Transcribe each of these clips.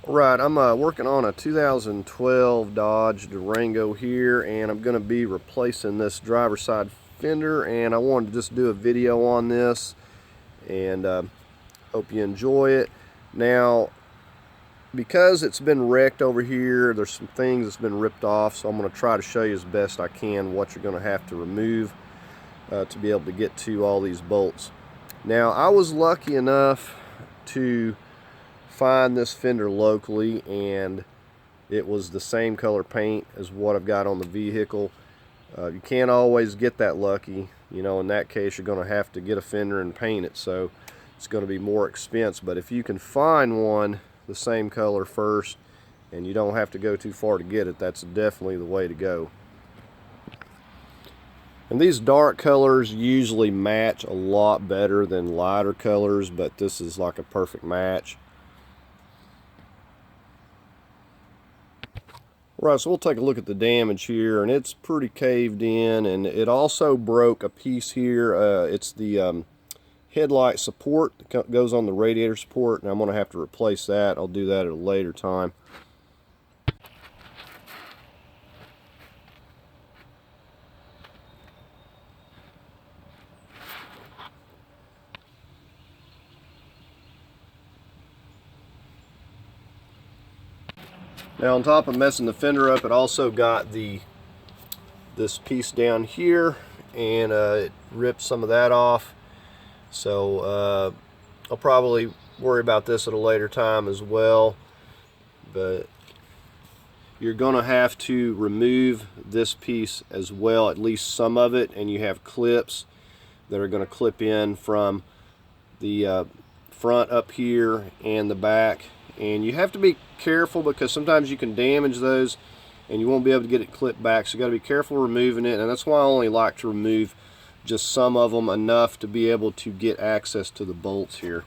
Right, I'm working on a 2012 Dodge Durango here, and I'm going to be replacing this driver's side fender, and I wanted to just do a video on this, and hope you enjoy it. Now, because it's been wrecked over here, there's some things that's been ripped off, so I'm going to try to show you as best I can what you're going to have to remove to be able to get to all these bolts. Now, I was lucky enough to find this fender locally, and it was the same color paint as what I've got on the vehicle. You can't always get that lucky. You know, in that case, you're going to have to get a fender and paint it, so it's going to be more expensive. But if you can find one the same color first and you don't have to go too far to get it, that's definitely the way to go. And these dark colors usually match a lot better than lighter colors, but this is like a perfect match. Right, so we'll take a look at the damage here, and it's pretty caved in, and it also broke a piece here. It's the headlight support that goes on the radiator support, and I'm going to have to replace that. I'll do that at a later time. Now, on top of messing the fender up, it also got this piece down here, and it ripped some of that off. So I'll probably worry about this at a later time as well. But you're going to have to remove this piece as well, at least some of it, and you have clips that are going to clip in from the front up here and the back. And you have to be careful because sometimes you can damage those and you won't be able to get it clipped back, so you got to be careful removing it. And that's why I only like to remove just some of them, enough to be able to get access to the bolts here.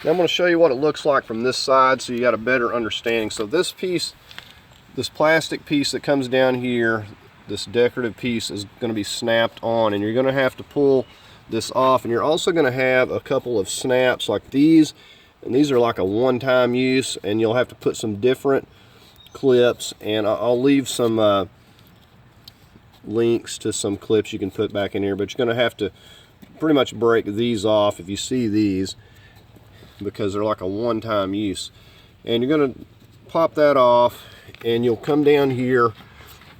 Now I'm going to show you what it looks like from this side so you got a better understanding. So this piece, this plastic piece that comes down here, this decorative piece, is going to be snapped on, and you're going to have to pull this off. And you're also going to have a couple of snaps like these, and these are like a one-time use, and you'll have to put some different clips, and I'll leave some links to some clips you can put back in here, but you're going to have to pretty much break these off if you see these, because they're like a one-time use. And you're going to pop that off, and you'll come down here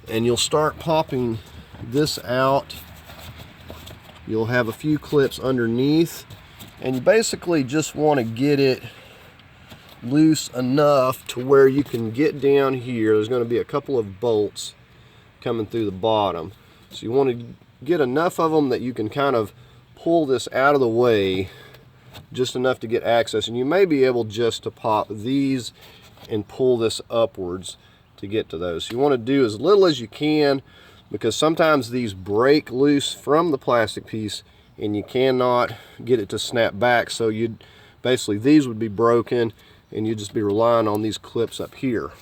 and you'll start popping this out. You'll have a few clips underneath, and you basically just want to get it loose enough to where you can get down here. There's going to be a couple of bolts coming through the bottom, so you want to get enough of them that you can kind of pull this out of the way, just enough to get access. And you may be able just to pop these and pull this upwards to get to those. So you want to do as little as you can, because sometimes these break loose from the plastic piece and you cannot get it to snap back. So you'd basically, these would be broken and you'd just be relying on these clips up here.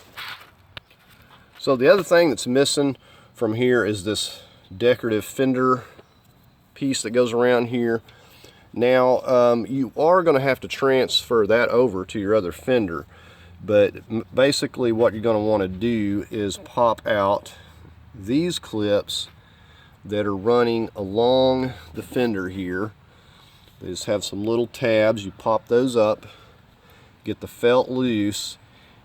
So the other thing that's missing from here is this decorative fender piece that goes around here. Now you are going to have to transfer that over to your other fender, but basically what you're going to want to do is pop out these clips that are running along the fender here. They just have some little tabs. You pop those up, get the felt loose,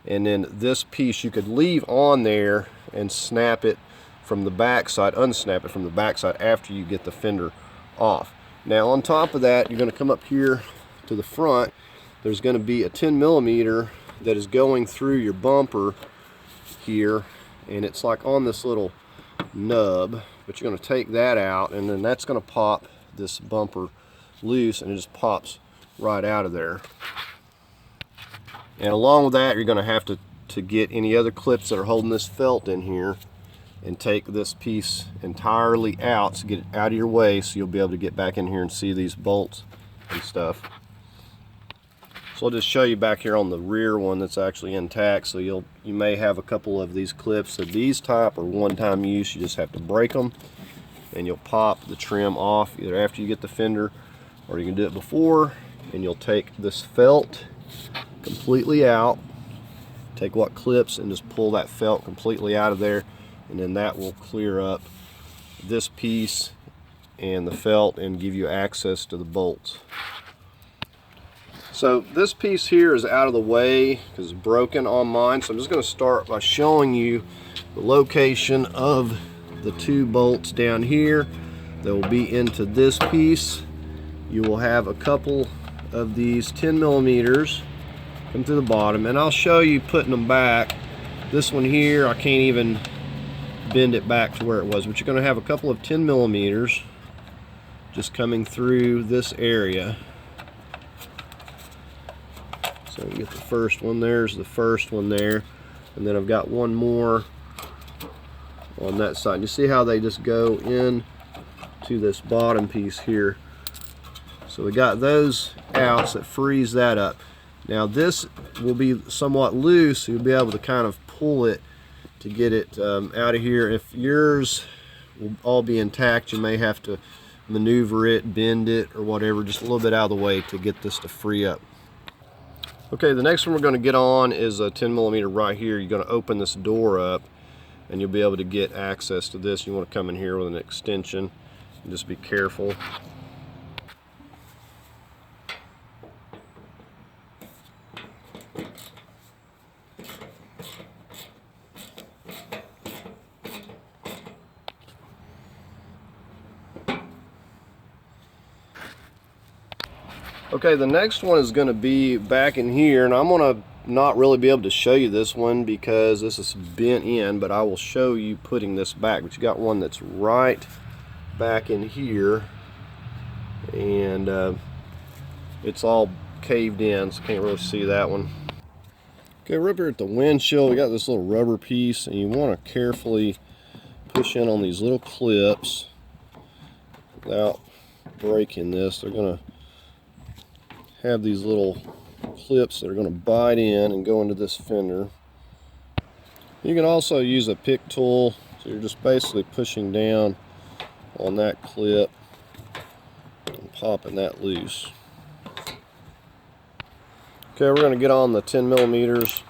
and then this piece you could leave on there and snap it from the back side, unsnap it from the back side after you get the fender off. Now on top of that, you're going to come up here to the front. There's going to be a 10mm that is going through your bumper here, and it's like on this little nub, but you're going to take that out, and then that's going to pop this bumper loose, and it just pops right out of there. And along with that, you're going to have to get any other clips that are holding this felt in here and take this piece entirely out, so get it out of your way so you'll be able to get back in here and see these bolts and stuff. So I'll just show you back here on the rear one that's actually intact. So you may have a couple of these clips. So these type are one-time use. You just have to break them, and you'll pop the trim off either after you get the fender, or you can do it before. And you'll take this felt completely out. Take what clips and just pull that felt completely out of there, and then that will clear up this piece and the felt and give you access to the bolts. So this piece here is out of the way because it's broken on mine, so I'm just going to start by showing you the location of the two bolts down here that will be into this piece. You will have a couple of these 10 millimeters come through the bottom, and I'll show you putting them back. This one here, I can't even bend it back to where it was, but you're going to have a couple of 10 millimeters just coming through this area. So you get the first one, there's the first one there, and then I've got one more on that side. You see how they just go in to this bottom piece here. So we got those out, so it frees that up. Now this will be somewhat loose, so you'll be able to kind of pull it to get it out of here. If yours will all be intact, you may have to maneuver it, bend it, or whatever, just a little bit out of the way to get this to free up. Okay, the next one we're going to get on is a 10 millimeter right here. You're going to open this door up and you'll be able to get access to this. You want to come in here with an extension and just be careful. Okay, the next one is going to be back in here, and I'm going to not really be able to show you this one because this is bent in, but I will show you putting this back. But you got one that's right back in here, and it's all caved in, so can't really see that one. Okay, we're up here at the windshield. We got this little rubber piece, and you want to carefully push in on these little clips without breaking this. They're going to have these little clips that are going to bite in and go into this fender. You can also use a pick tool, so you're just basically pushing down on that clip and popping that loose. Okay, we're going to get on the 10 millimeters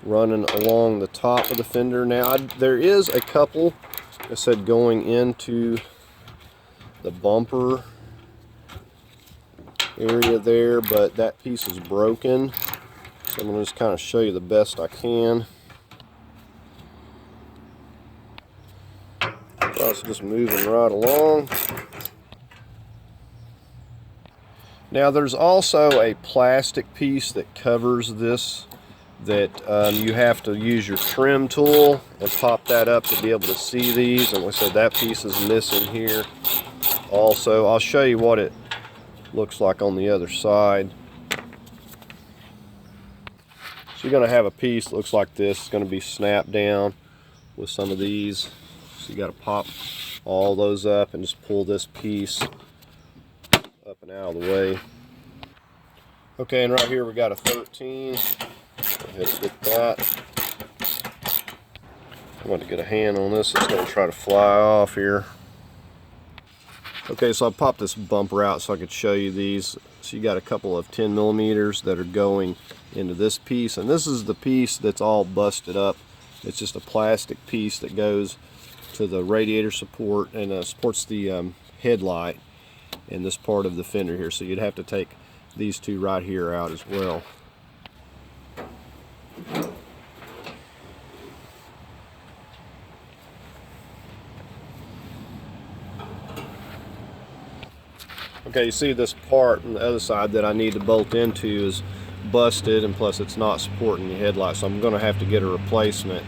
running along the top of the fender. Now there is a couple, I said, going into the bumper area there, but that piece is broken, so I'm going to just kind of show you the best I can. Also just moving right along. Now there's also a plastic piece that covers this that you have to use your trim tool and pop that up to be able to see these, and like I said, that piece is missing here also. I'll show you what it looks like on the other side. So you're going to have a piece that looks like this. It's going to be snapped down with some of these. So you got to pop all those up and just pull this piece up and out of the way. Okay, and right here we got a 13. Go ahead and get that. I'm going to get a hand on this. It's going to try to fly off here. Okay, so I popped this bumper out so I could show you these. So you got a couple of 10 millimeters that are going into this piece, and this is the piece that's all busted up. It's just a plastic piece that goes to the radiator support and supports the headlight in this part of the fender here. So you'd have to take these two right here out as well. Okay, you see this part on the other side that I need to bolt into is busted, and plus it's not supporting the headlight, so I'm going to have to get a replacement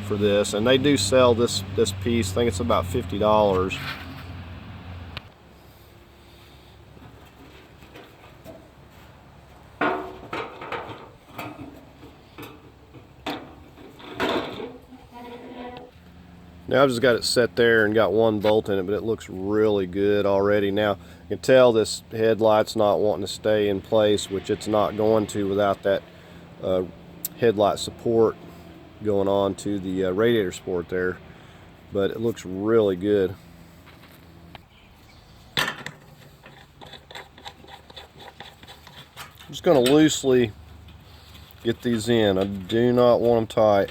for this. And they do sell this piece. I think it's about $50. Now I've just got it set there and got one bolt in it, but it looks really good already. Now you can tell this headlight's not wanting to stay in place, which it's not going to without that headlight support going on to the radiator support there, but it looks really good. I'm just going to loosely get these in. I do not want them tight.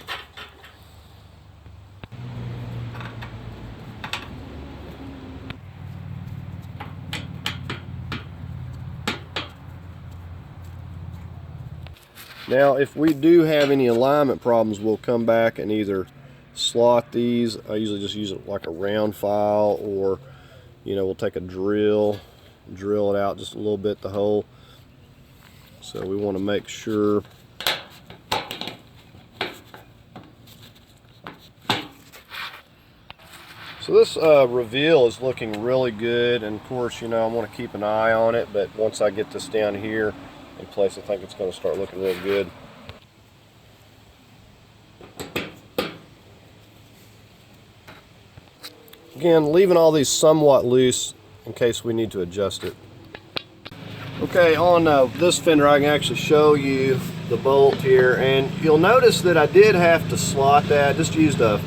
Now, if we do have any alignment problems, we'll come back and either slot these. I usually just use it like a round file, or we'll take a drill it out just a little bit, the hole. So we want to make sure so this reveal is looking really good, and of course I want to keep an eye on it, but once I get this down here in place, I think it's going to start looking real good. Again, leaving all these somewhat loose in case we need to adjust it. Okay, on this fender I can actually show you the bolt here, and you'll notice that I did have to slot that. Just used a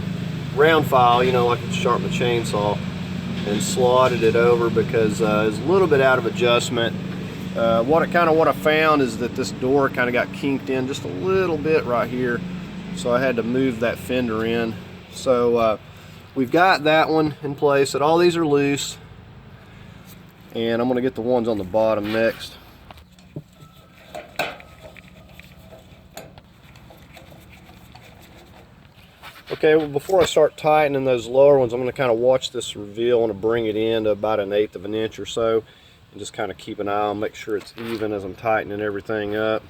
round file, like to sharpen a chainsaw, and slotted it over because it's a little bit out of adjustment. What I found is that this door kind of got kinked in just a little bit right here, so I had to move that fender in. So we've got that one in place, and all these are loose, and I'm going to get the ones on the bottom next. Okay, well, before I start tightening those lower ones, I'm going to kind of watch this reveal. I want to bring it in to about 1/8 of an inch or so, and just kind of keep an eye on, make sure it's even as I'm tightening everything up.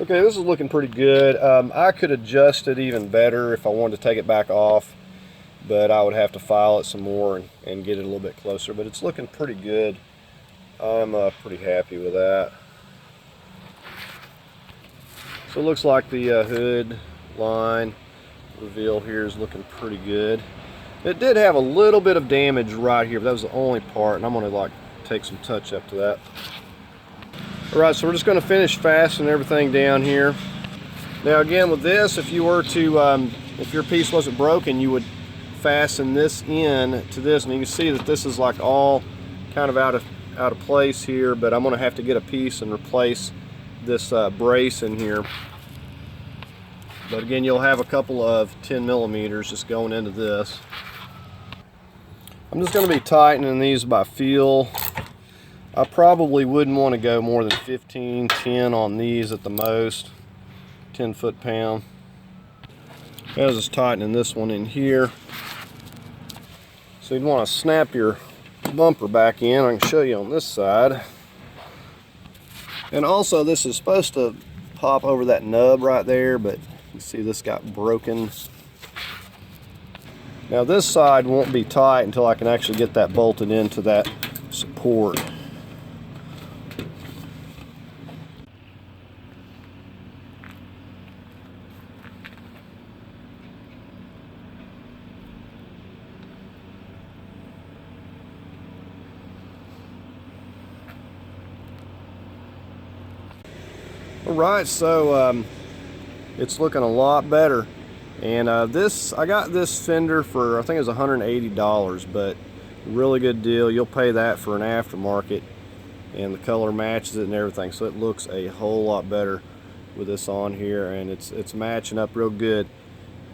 Okay, this is looking pretty good. I could adjust it even better if I wanted to take it back off, but I would have to file it some more and get it a little bit closer, but it's looking pretty good. I'm pretty happy with that. So it looks like the hood line reveal here is looking pretty good. It did have a little bit of damage right here, but that was the only part, and I'm going to take some touch up to that. Alright, so we're just going to finish fastening everything down here. Now again, with this, if you were to, if your piece wasn't broken, you would fasten this in to this, and you can see that this is like all kind of out of place here, but I'm going to have to get a piece and replace this brace in here. But again, you'll have a couple of 10mm just going into this. I'm just going to be tightening these by feel. I probably wouldn't want to go more than 15, 10 on these at the most, 10 foot-pound. I was just tightening this one in here. So you'd want to snap your bumper back in. I can show you on this side. And also, this is supposed to pop over that nub right there, but you see this got broken. Now this side won't be tight until I can actually get that bolted into that support. Alright, so it's looking a lot better, and I got this fender for, I think it was $180, but really good deal. You'll pay that for an aftermarket, and the color matches it and everything, so it looks a whole lot better with this on here, and it's matching up real good.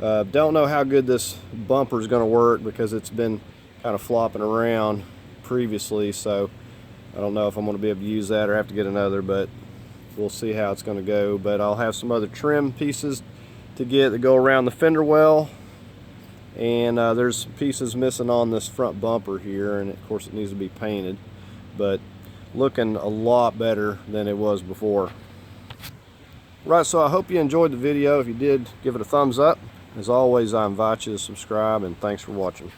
Don't know how good this bumper is going to work because it's been kind of flopping around previously, so I don't know if I'm going to be able to use that or have to get another, but we'll see how it's going to go. But I'll have some other trim pieces to get that go around the fender well, and there's pieces missing on this front bumper here, and of course it needs to be painted, but looking a lot better than it was before. Right, so I hope you enjoyed the video. If you did, give it a thumbs up. As always, I invite you to subscribe, and thanks for watching.